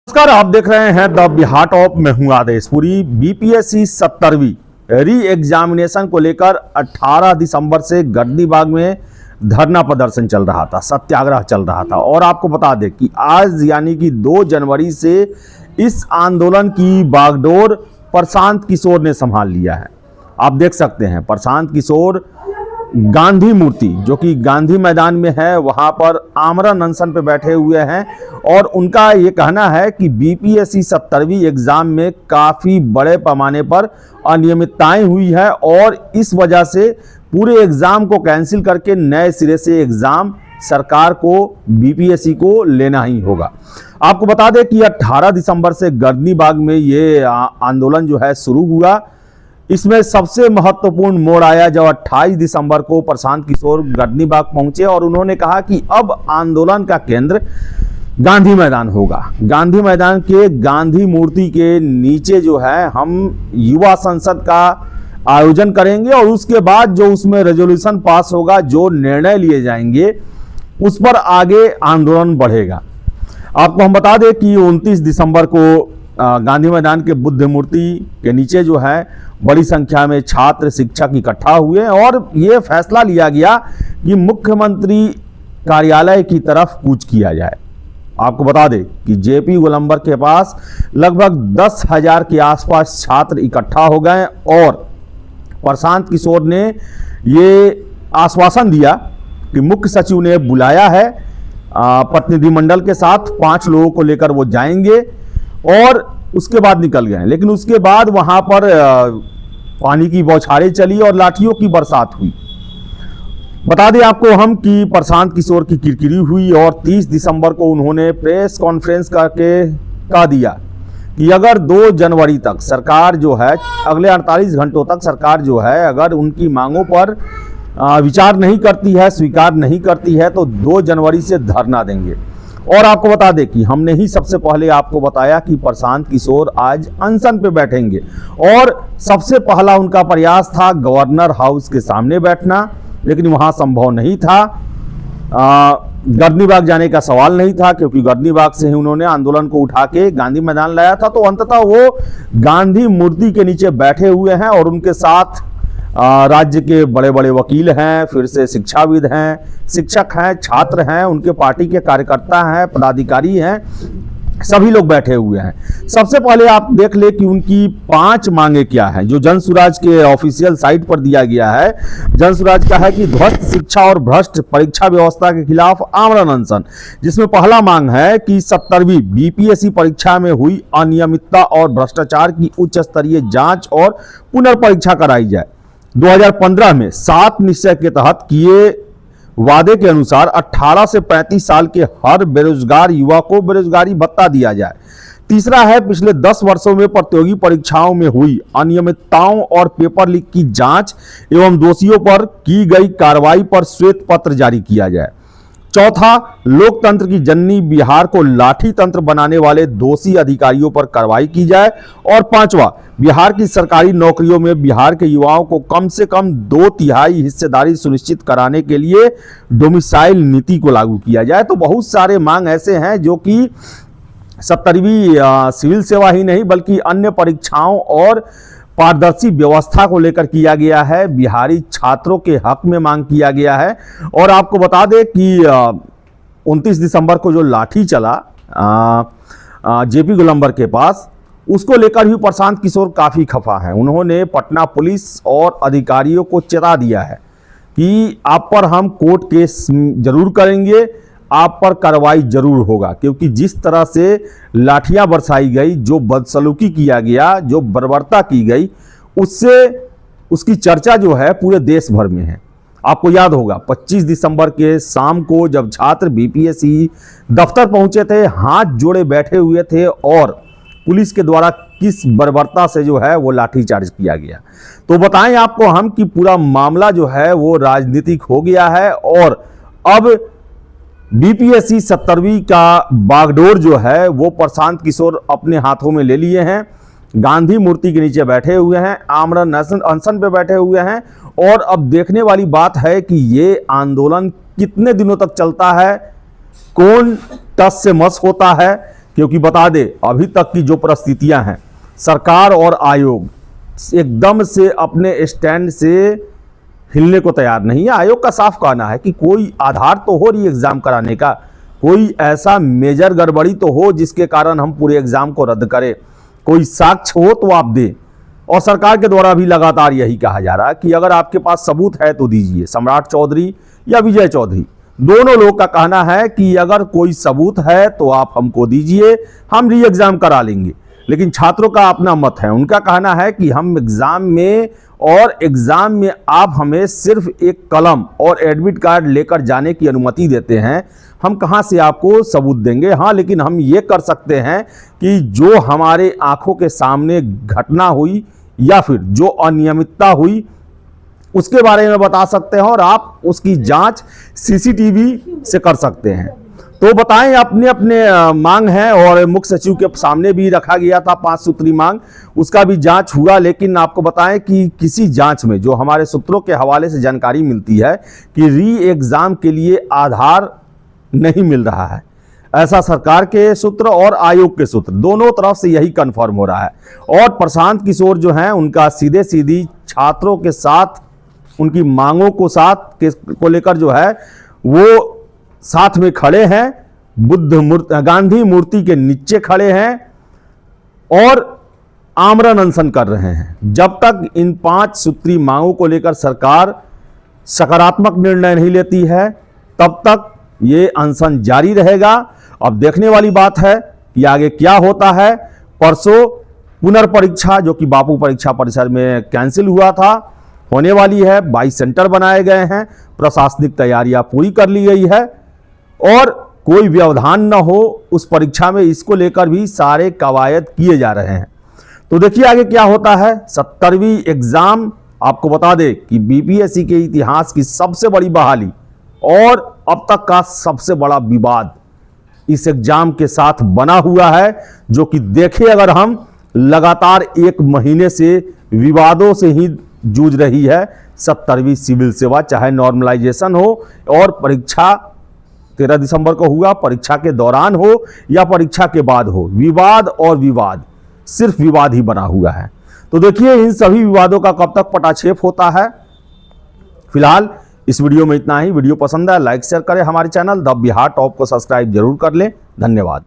नमस्कार, आप देख रहे हैं द बिहार टॉप। मैं हूं आदेश। पूरी बीपीएससी 70वीं री एग्जामिनेशन को लेकर 18 दिसंबर से गर्दनीबाग में धरना प्रदर्शन चल रहा था, सत्याग्रह चल रहा था। और आपको बता दें कि आज यानी कि 2 जनवरी से इस आंदोलन की बागडोर प्रशांत किशोर ने संभाल लिया है। आप देख सकते हैं प्रशांत किशोर गांधी मूर्ति जो कि गांधी मैदान में है, वहां पर आमरण अनशन पे बैठे हुए हैं। और उनका ये कहना है कि बीपीएससी 70वीं एग्जाम में काफ़ी बड़े पैमाने पर अनियमितताएं हुई है और इस वजह से पूरे एग्ज़ाम को कैंसिल करके नए सिरे से एग्ज़ाम सरकार को बीपीएससी को लेना ही होगा। आपको बता दें कि 18 दिसंबर से गर्दनीबाग में ये आंदोलन जो है शुरू हुआ। इसमें सबसे महत्वपूर्ण मोड़ आया जब 28 दिसंबर को प्रशांत किशोर गर्दनीबाग पहुंचे और उन्होंने कहा कि अब आंदोलन का केंद्र गांधी मैदान होगा। गांधी मैदान के गांधी मूर्ति के नीचे जो है हम युवा संसद का आयोजन करेंगे और उसके बाद जो उसमें रेजोल्यूशन पास होगा, जो निर्णय लिए जाएंगे, उस पर आगे आंदोलन बढ़ेगा। आपको हम बता दें कि 29 दिसंबर को गांधी मैदान के बुद्ध मूर्ति के नीचे जो है बड़ी संख्या में छात्र शिक्षक इकट्ठा हुए और ये फैसला लिया गया कि मुख्यमंत्री कार्यालय की तरफ कूच किया जाए। आपको बता दें कि जेपी गोलंबर के पास लगभग 10,000 के आसपास छात्र इकट्ठा हो गए और प्रशांत किशोर ने ये आश्वासन दिया कि मुख्य सचिव ने बुलाया है, प्रतिनिधिमंडल के साथ 5 लोगों को लेकर वो जाएंगे और उसके बाद निकल गए। लेकिन उसके बाद वहां पर पानी की बौछारें चली और लाठियों की बरसात हुई। बता दें आपको हम कि प्रशांत किशोर की किरकिरी हुई और 30 दिसंबर को उन्होंने प्रेस कॉन्फ्रेंस करके कह दिया कि अगर 2 जनवरी तक सरकार जो है, अगले 48 घंटों तक सरकार जो है अगर उनकी मांगों पर विचार नहीं करती है, स्वीकार नहीं करती है, तो 2 जनवरी से धरना देंगे। और आपको बता दें कि हमने ही सबसे पहले आपको बताया कि प्रशांत किशोर आज अनशन पे बैठेंगे और सबसे पहला उनका प्रयास था गवर्नर हाउस के सामने बैठना, लेकिन वहां संभव नहीं था। गर्दनीबाग जाने का सवाल नहीं था क्योंकि गर्दनीबाग से ही उन्होंने आंदोलन को उठा के गांधी मैदान लाया था। तो अंततः वो गांधी मूर्ति के नीचे बैठे हुए हैं और उनके साथ राज्य के बड़े बड़े वकील हैं, फिर से शिक्षाविद हैं, शिक्षक हैं, छात्र हैं, उनके पार्टी के कार्यकर्ता हैं, पदाधिकारी हैं, सभी लोग बैठे हुए हैं। सबसे पहले आप देख ले कि उनकी 5 मांगे क्या हैं, जो जनसुराज के ऑफिशियल साइट पर दिया गया है। जनसुराज का है कि ध्वस्त शिक्षा और भ्रष्ट परीक्षा व्यवस्था के खिलाफ आमरण अनशन, जिसमें पहला मांग है कि 70वीं बीपीएससी परीक्षा में हुई अनियमितता और भ्रष्टाचार की उच्च स्तरीय जांच और पुनर्परीक्षा कराई जाए। 2015 में 7 निश्चय के तहत किए वादे के अनुसार 18 से 35 साल के हर बेरोजगार युवा को बेरोजगारी भत्ता दिया जाए। तीसरा है पिछले 10 वर्षों में प्रतियोगी परीक्षाओं में हुई अनियमितताओं और पेपर लीक की जांच एवं दोषियों पर की गई कार्रवाई पर श्वेत पत्र जारी किया जाए। चौथा, लोकतंत्र की जननी बिहार को लाठी तंत्र बनाने वाले दोषी अधिकारियों पर कार्रवाई की जाए। और 5वां, बिहार की सरकारी नौकरियों में बिहार के युवाओं को कम से कम 2/3 हिस्सेदारी सुनिश्चित कराने के लिए डोमिसाइल नीति को लागू किया जाए। तो बहुत सारे मांग ऐसे हैं जो कि 70वीं सिविल सेवा ही नहीं बल्कि अन्य परीक्षाओं और पारदर्शी व्यवस्था को लेकर किया गया है। बिहारी छात्रों के हक में मांग किया गया है। और आपको बता दें कि 29 दिसंबर को जो लाठी चला जेपी गोलंबर के पास, उसको लेकर भी प्रशांत किशोर काफ़ी खफा है। उन्होंने पटना पुलिस और अधिकारियों को चेता दिया है कि आप पर हम कोर्ट केस जरूर करेंगे, आप पर कार्रवाई जरूर होगा, क्योंकि जिस तरह से लाठियां बरसाई गई, जो बदसलूकी किया गया, जो बर्बरता की गई, उससे उसकी चर्चा जो है पूरे देश भर में है। आपको याद होगा 25 दिसंबर के शाम को जब छात्र बीपीएससी दफ्तर पहुंचे थे, हाथ जोड़े बैठे हुए थे और पुलिस के द्वारा किस बर्बरता से जो है वो लाठीचार्ज किया गया। तो बताएं आपको हम कि पूरा मामला जो है वो राजनीतिक हो गया है और अब बीपीएससी 70वीं का बागडोर जो है वो प्रशांत किशोर अपने हाथों में ले लिए हैं। गांधी मूर्ति के नीचे बैठे हुए हैं, आमरण अनशन पे बैठे हुए हैं। और अब देखने वाली बात है कि ये आंदोलन कितने दिनों तक चलता है, कौन टस से मस होता है, क्योंकि बता दे अभी तक की जो परिस्थितियां हैं, सरकार और आयोग एकदम से अपने स्टैंड से हिलने को तैयार नहीं है। आयोग का साफ कहना है कि कोई आधार तो हो री एग्जाम कराने का, कोई ऐसा मेजर गड़बड़ी तो हो जिसके कारण हम पूरे एग्जाम को रद्द करें, कोई साक्ष्य हो तो आप दें। और सरकार के द्वारा भी लगातार यही कहा जा रहा है कि अगर आपके पास सबूत है तो दीजिए। सम्राट चौधरी या विजय चौधरी दोनों लोग का कहना है कि अगर कोई सबूत है तो आप हमको दीजिए, हम री एग्जाम करा लेंगे। लेकिन छात्रों का अपना मत है, उनका कहना है कि हम एग्जाम में आप हमें सिर्फ एक कलम और एडमिट कार्ड लेकर जाने की अनुमति देते हैं, हम कहां से आपको सबूत देंगे। हाँ, लेकिन हम ये कर सकते हैं कि जो हमारे आंखों के सामने घटना हुई या फिर जो अनियमितता हुई उसके बारे में बता सकते हैं और आप उसकी जांच सीसीटीवी से कर सकते हैं। तो बताएं, अपने अपने मांग है और मुख्य सचिव के सामने भी रखा गया था 5 सूत्री मांग, उसका भी जांच हुआ। लेकिन आपको बताएं कि किसी जांच में जो हमारे सूत्रों के हवाले से जानकारी मिलती है कि री एग्जाम के लिए आधार नहीं मिल रहा है। ऐसा सरकार के सूत्र और आयोग के सूत्र दोनों तरफ से यही कंफर्म हो रहा है। और प्रशांत किशोर जो हैं उनका सीधे सीधी छात्रों के साथ उनकी मांगों को लेकर जो है वो साथ में खड़े हैं, गांधी मूर्ति के नीचे खड़े हैं और आमरण अनशन कर रहे हैं। जब तक इन 5 सूत्री मांगों को लेकर सरकार सकारात्मक निर्णय नहीं लेती है तब तक ये अनशन जारी रहेगा। अब देखने वाली बात है कि आगे क्या होता है। परसों पुनर्परीक्षा जो कि बापू परीक्षा परिसर में कैंसिल हुआ था होने वाली है। 22 सेंटर बनाए गए हैं, प्रशासनिक तैयारियां पूरी कर ली गई है और कोई व्यवधान न हो उस परीक्षा में, इसको लेकर भी सारे कवायद किए जा रहे हैं। तो देखिए आगे क्या होता है। 70वीं एग्जाम, आपको बता दें कि बीपीएससी के इतिहास की सबसे बड़ी बहाली और अब तक का सबसे बड़ा विवाद इस एग्जाम के साथ बना हुआ है, जो कि देखें अगर हम लगातार 1 महीने से विवादों से ही जूझ रही है 70वीं सिविल सेवा, चाहे नॉर्मलाइजेशन हो और परीक्षा 13 दिसंबर को हुआ, परीक्षा के दौरान हो या परीक्षा के बाद हो, विवाद और विवाद, सिर्फ विवाद ही बना हुआ है। तो देखिए इन सभी विवादों का कब तक पटाक्षेप होता है। फिलहाल इस वीडियो में इतना ही। वीडियो पसंद है लाइक शेयर करें, हमारे चैनल द बिहार टॉप को सब्सक्राइब जरूर कर लें। धन्यवाद।